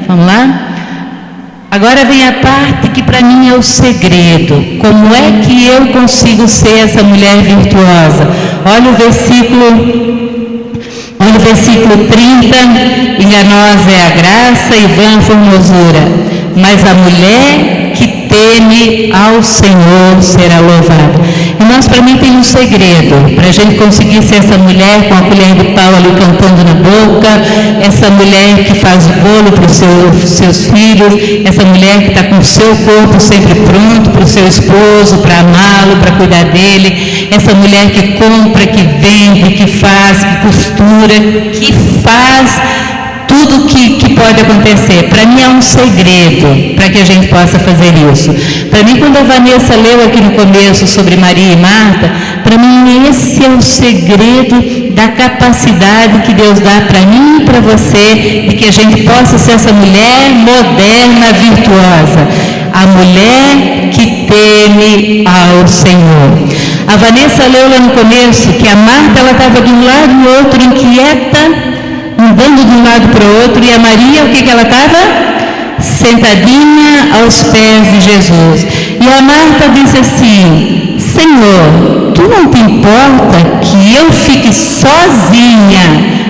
Vamos lá? Agora vem a parte que para mim é o segredo. Como é que eu consigo ser essa mulher virtuosa? Olha o versículo 30. Enganosa é a graça e vã a formosura, mas a mulher que teme ao Senhor será louvada. Irmãos, para mim tem um segredo, para a gente conseguir ser essa mulher com a colher de pau ali cantando na boca, essa mulher que faz o bolo para os seus filhos, essa mulher que está com o seu corpo sempre pronto para o seu esposo, para amá-lo, para cuidar dele, essa mulher que compra, que vende, que faz, que costura, que faz tudo que pode acontecer. Para mim é um segredo para que a gente possa fazer isso. Para mim, quando a Vanessa leu aqui no começo sobre Maria e Marta, para mim esse é o segredo da capacidade que Deus dá para mim e para você, de que a gente possa ser essa mulher moderna, virtuosa. A mulher que teme ao Senhor. A Vanessa leu lá no começo que a Marta estava de um lado e do outro inquieta, andando de um lado para o outro, e a Maria, o que ela estava? Sentadinha aos pés de Jesus. E a Marta disse assim: Senhor, tu não te importa que eu fique sozinha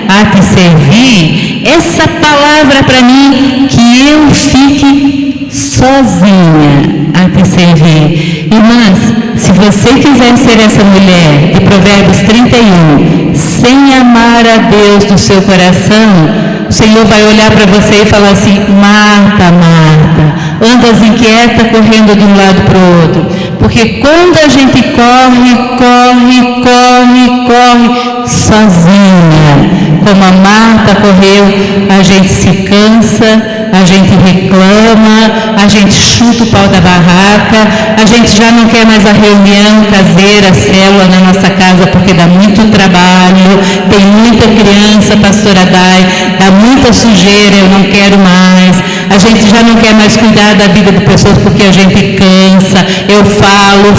a te servir? Essa palavra para mim, que eu fique sozinha a te servir. Irmãs, se você quiser ser essa mulher de Provérbios 31, sem amar a Deus do seu coração, o Senhor vai olhar para você e falar assim: Marta, Marta, andas inquieta correndo de um lado para o outro. Porque quando a gente corre sozinha, como a Marta correu, a gente se cansa, a gente reclama, a gente chuta o pau da barraca, a gente já não quer mais a reunião caseira, a célula na nossa casa, porque dá muito trabalho, tem muita criança, pastora Dai, dá muita sujeira, eu não quero mais. A gente já não quer mais cuidar da vida de pessoas porque a gente cansa. Eu falo,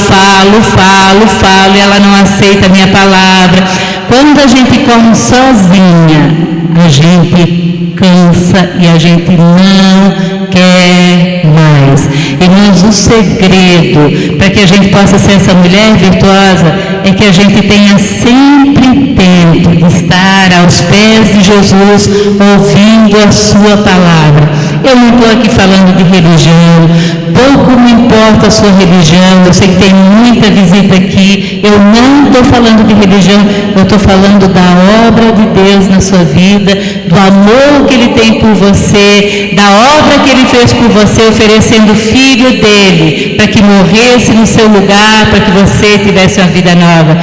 e ela não aceita a minha palavra. Quando a gente come sozinha, a gente cansa e a gente não quer mais. Irmãos, o segredo para que a gente possa ser essa mulher virtuosa é que a gente tenha sempre tempo de estar aos pés de Jesus, ouvindo a sua palavra. Eu não estou aqui falando de religião, pouco me importa a sua religião, eu sei que tem muita visita aqui, eu não estou falando de religião, eu estou falando da obra de Deus na sua vida, do amor que Ele tem por você, da obra que Ele fez por você, oferecendo o Filho dEle, para que morresse no seu lugar, para que você tivesse uma vida nova.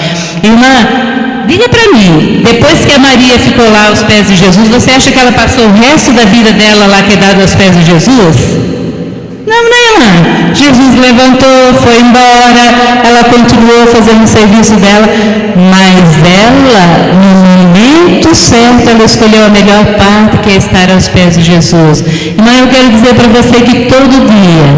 Irmã, diga para mim, depois que a Maria ficou lá aos pés de Jesus, você acha que ela passou o resto da vida dela lá quedada aos pés de Jesus? Não, irmã. Jesus levantou, foi embora, ela continuou fazendo o serviço dela, mas ela, no momento certo, ela escolheu a melhor parte, que é estar aos pés de Jesus. Irmã, eu quero dizer para você que todo dia,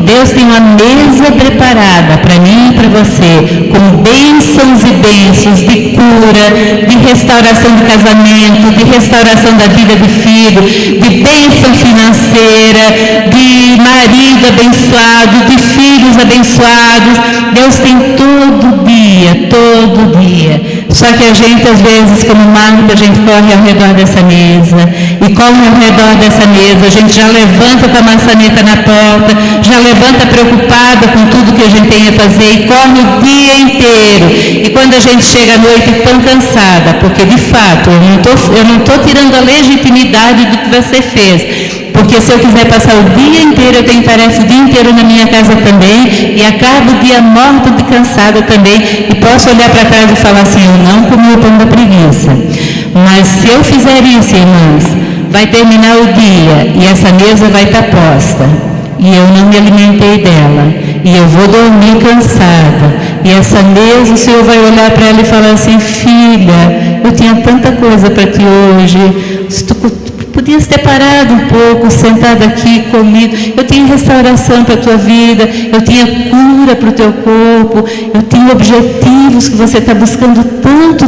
Deus tem uma mesa preparada para mim e para você, com bênçãos e bênçãos de cura, de restauração de casamento, de restauração da vida de filho, de bênção financeira, de marido abençoado, de filhos abençoados. Deus tem todo dia. Só que a gente, às vezes, como Marta, a gente corre ao redor dessa mesa, e corre ao redor dessa mesa, a gente já levanta com a maçaneta na porta, já levanta preocupada com tudo que a gente tem a fazer, e corre o dia inteiro. E quando a gente chega à noite tão cansada, porque de fato, eu não estou tirando a legitimidade do que você fez, porque se eu quiser passar o dia inteiro, eu tenho tarefa o dia inteiro na minha casa também, e acabo o dia morta de cansada também, e posso olhar para trás e falar assim, eu não comi o pão da preguiça. Mas se eu fizer isso, irmãs, vai terminar o dia, e essa mesa vai estar posta, e eu não me alimentei dela, e eu vou dormir cansada, e essa mesa, o Senhor vai olhar para ela e falar assim, filha, eu tinha tanta coisa para ti hoje, se tu podias ter parado um pouco, sentado aqui comigo, eu tinha restauração para a tua vida, eu tinha cura para o teu corpo, eu tinha objetivos que você está buscando tanto,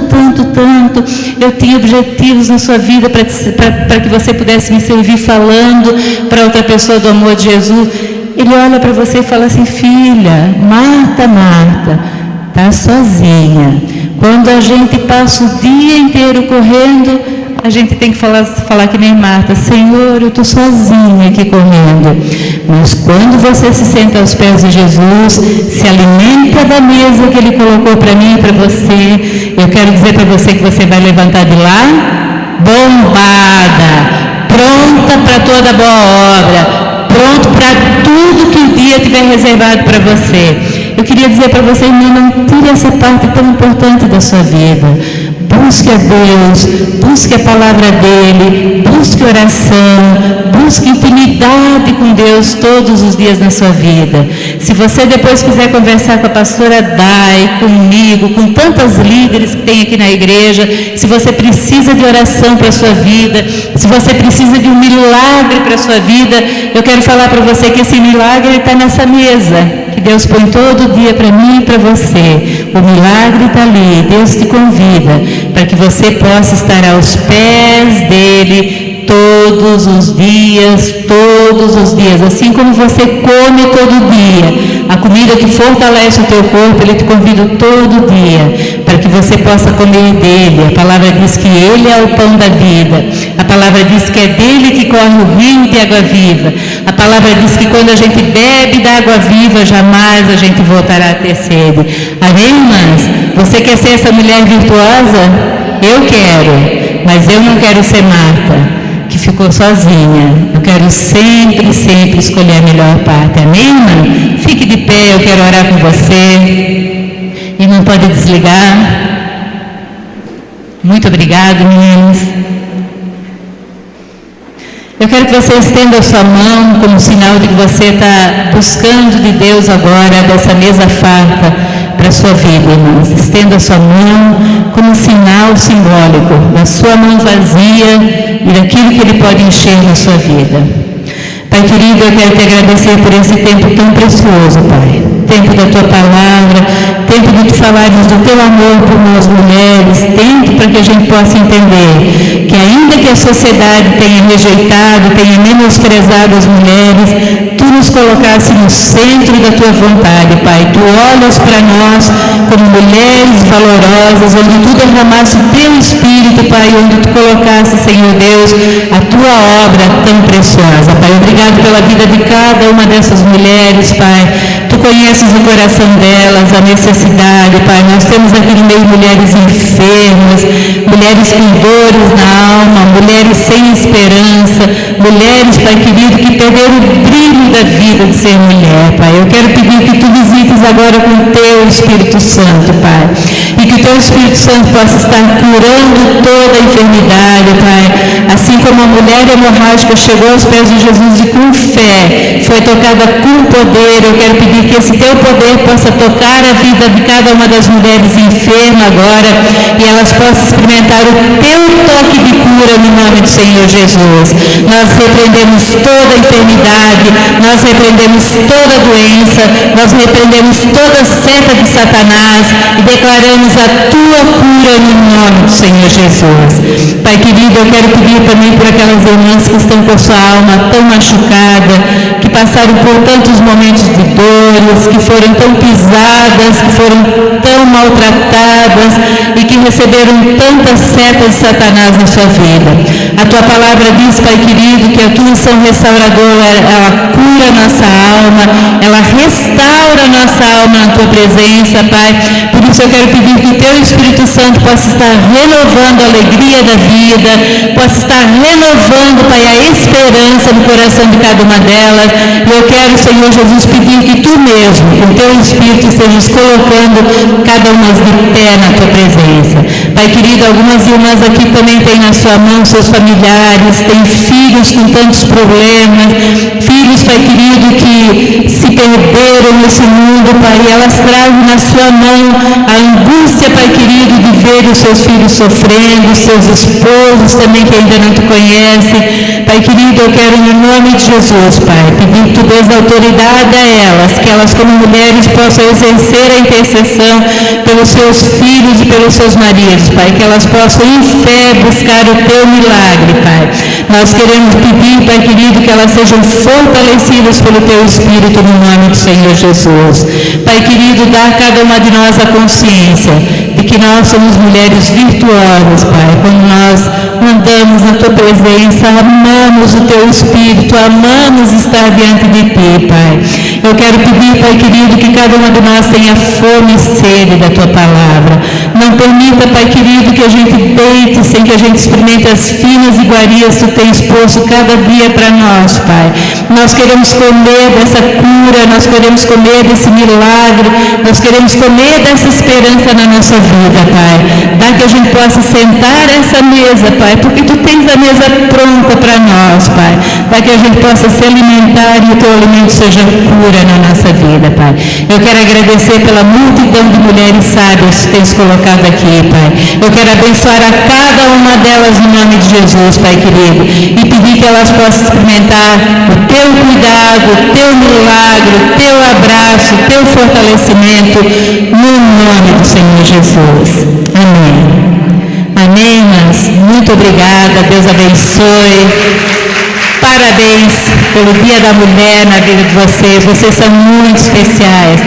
eu tinha objetivos na sua vida para que você pudesse me servir falando para outra pessoa do amor de Jesus. Ele olha para você e fala assim, filha, Marta, está sozinha. Quando a gente passa o dia inteiro correndo, a gente tem que falar que nem Marta, Senhor, eu estou sozinha aqui correndo. Mas quando você se senta aos pés de Jesus, se alimenta da mesa que Ele colocou para mim e para você, eu quero dizer para você que você vai levantar de lá bombada, pronta para toda boa obra, pronto para tudo que o dia tiver reservado para você. Eu queria dizer para você, irmão, não tire essa parte tão importante da sua vida. Busque a Deus, busque a palavra dEle, busque oração, busque intimidade com Deus todos os dias na sua vida. Se você depois quiser conversar com a pastora Dai, comigo, com tantas líderes que tem aqui na igreja, se você precisa de oração para a sua vida, se você precisa de um milagre para a sua vida, eu quero falar para você que esse milagre está nessa mesa, que Deus põe todo dia para mim e para você. O milagre está ali, Deus te convida para que você possa estar aos pés dEle todos os dias, assim como você come todo dia, a comida que fortalece o teu corpo, Ele te convida todo dia, para que você possa comer dEle. A palavra diz que Ele é o pão da vida, a palavra diz que é dEle que corre o rio de água viva, a palavra diz que quando a gente bebe da água viva, jamais a gente voltará a ter sede. Amém, irmãs? Você quer ser essa mulher virtuosa? Eu quero, mas eu não quero ser Marta, que ficou sozinha. Eu quero sempre escolher a melhor parte. Amém, irmã? Fique de pé, eu quero orar com você. E não pode desligar. Muito obrigado, meninas. Eu quero que você estenda a sua mão como sinal de que você está buscando de Deus agora dessa mesa farta para a sua vida, irmãs. Estenda a sua mão como sinal simbólico da sua mão vazia e daquilo que Ele pode encher na sua vida. Pai querido, eu quero te agradecer por esse tempo tão precioso, Pai. Tempo da Tua Palavra, tempo de Te falares do Teu amor por nós mulheres, tempo para que a gente possa entender que ainda que a sociedade tenha rejeitado, tenha menosprezado as mulheres, Tu nos colocasse no centro da Tua vontade, Pai. Tu olhas para nós como mulheres valorosas, onde Tu derramasse o Teu Espírito, Pai, onde Tu colocasse, Senhor Deus, a Tua obra tão preciosa, Pai. Obrigado pela vida de cada uma dessas mulheres, Pai. Tu conheces o coração delas, a necessidade, Pai. Nós temos aqui no meio mulheres enfermas, mulheres com dores na alma, mulheres sem esperança, mulheres, Pai querido, que perderam o brilho da vida de ser mulher, Pai. Eu quero pedir que Tu visites agora com o Teu Espírito Santo, Pai. E que o Teu Espírito Santo possa estar curando toda a enfermidade, Pai. Assim como a mulher hemorrágica chegou aos pés de Jesus e com fé foi tocada com poder, eu quero pedir que esse Teu poder possa tocar a vida de cada uma das mulheres enfermas agora e elas possam experimentar o Teu toque de cura no nome do Senhor Jesus. Nós repreendemos toda a enfermidade, nós repreendemos toda a doença, nós repreendemos toda a seta de Satanás e declaramos a Tua cura no nome do Senhor Jesus. Pai querido, eu quero pedir também por aquelas irmãs que estão com a sua alma tão machucada, que passaram por tantos momentos de dores, que foram tão pisadas, que foram tão maltratadas e que receberam tantas setas de Satanás na sua vida. A Tua palavra diz, Pai querido, que a Tua unção restauradora, ela cura a nossa alma, ela restaura a nossa alma na Tua presença, Pai. Por isso eu quero pedir que o Teu Espírito Santo possa estar renovando a alegria da vida, possa estar renovando, Pai, a esperança no coração de cada uma delas. E eu quero, Senhor Jesus, pedir que Tu mesmo, com o Teu Espírito, estejas colocando cada uma de pé na Tua presença. Pai querido, algumas irmãs aqui também têm na sua mão seus familiares, têm filhos com tantos problemas, filhos, Pai querido, que se perderam nesse mundo, Pai, e elas trazem na sua mão a angústia, Pai querido, de ver os seus filhos sofrendo, seus esposos também que ainda não Te conhecem. Pai querido, eu quero no nome de Jesus, Pai, pedir que Tu dês autoridade a elas, que elas como mulheres possam exercer a intercessão pelos seus filhos e pelos seus maridos, Pai, que elas possam em fé buscar o Teu milagre, Pai. Nós queremos pedir, Pai querido, que elas sejam fortalecidas pelo Teu Espírito no nome do Senhor Jesus. Pai querido, dá a cada uma de nós a consciência de que nós somos mulheres virtuosas, Pai, quando nós andamos na Tua presença, amamos o Teu Espírito, amamos estar diante de Ti, Pai. Eu quero pedir, Pai querido, que cada uma de nós tenha fome e sede da Tua palavra. Não permita, Pai querido, que a gente deite sem que a gente experimente as finas iguarias que Tu tens posto cada dia para nós, Pai. Nós queremos comer dessa cura, nós queremos comer desse milagre, nós queremos comer dessa esperança na nossa vida, Pai. Dá que a gente possa sentar essa mesa, Pai, porque Tu tens a mesa pronta para nós, Pai. Dá que a gente possa se alimentar e o Teu alimento seja cura na nossa vida, Pai. Eu quero agradecer pela multidão de mulheres sábias que tens colocado aqui, Pai. Eu quero abençoar a cada uma delas no nome de Jesus, Pai querido, e pedir que elas possam experimentar o Teu cuidado, o Teu milagre, o Teu abraço, o Teu fortalecimento no nome do Senhor Jesus. Amém. Amém, irmãs. Muito obrigada. Deus abençoe. Parabéns pelo Dia da Mulher na vida de vocês. Vocês são muito especiais.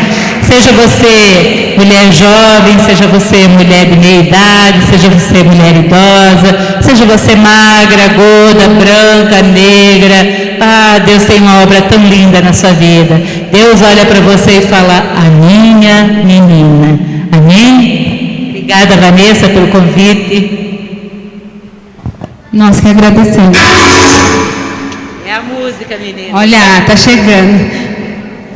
Seja você mulher jovem, seja você mulher de meia idade, seja você mulher idosa, seja você magra, gorda, branca, negra. Ah, Deus tem uma obra tão linda na sua vida. Deus olha para você e fala, a minha menina. Amém? Obrigada, Vanessa, pelo convite. Nós que agradecemos. É a música, menina. Olha, tá chegando.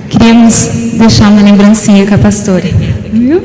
Queríamos deixar uma lembrancinha com a pastora. Viu?